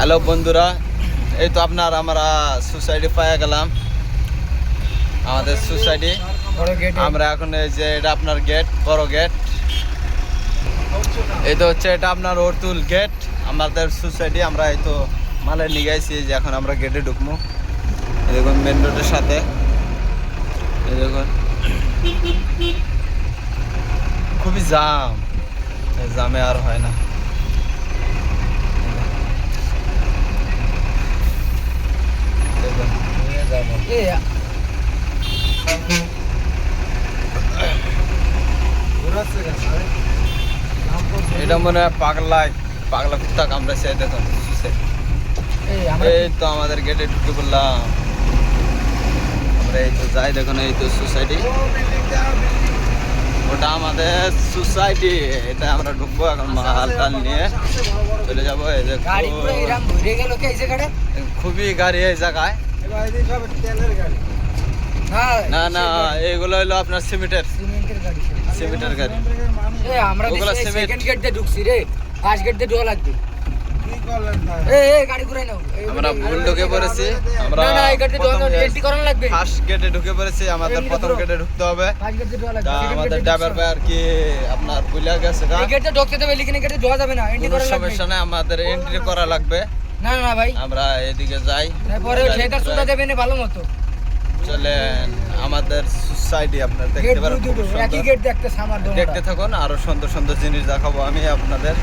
Hello বন্ধুরা, এই তো আপনার আমরা সোসাইটি পাইয়া গেলাম। আমাদের সোসাইটি আমরা এখন এই যে এটা আপনার গেট, বড় গেট। এই তো হচ্ছে এটা আপনার অর্তুল গেট আমাদের সোসাইটি। আমরা এই তো মালে নিয়ে গেছি যে এখন আমরা গেটে ঢুকবো। এই দেখুন মেন রোডের সাথে, এই দেখুন খুবই জাম, জামে আর হয় না। এটা মনে হয় পাগলা কুত্তা কামড়েছে। দেখুন এই তো আমাদের গেটে ঢুকে পড়লাম আমরা। এই তো যাই, দেখুন এই তো সোসাইটি, ওটা আমাদের সোসাইটি। এটা আমরা ঢুকবো এখন, মাল টাল নিয়ে চলে যাবো। এই যে খুবই গাড়ি এই জায়গায়। না না, এইগুলো হলো আপনার সিমেন্টের গাড়ি। আমরা সেকেন্ড গেট দিয়ে ঢুকছি রে, ফার্স্ট গেট দিয়ে ঢোকা লাগবে। গাড়ি ঘুরাই নাও। আমরা ভুল ঢুকে পড়েছি। আমরা ফার্স্ট গেটে ঢুকে পড়েছি, আমাদের প্রথম গেটে ঢুকতে হবে। আমাদের ড্রাইভার ভাই আর কি আপনার ভুলে গেছে। এই গেটে ঢুকতে দেবে, লিখে গেটে ঢোকা যাবে না, এন্ট্রি করা লাগবে। সমস্যা নাই, আমাদের এন্ট্রি করা লাগবে। না না ভাই, আমরা এদিকে যাই। তারপরে ঠেকা সুদা দেবে না ভালো মতো। চলেন, আমাদের সোসাইটি আপনারা দেখতে পারেন। একই গেট দেখতে সামার দেখতে থাকুন, আরো সুন্দর সুন্দর জিনিস দেখাবো আমি আপনাদের।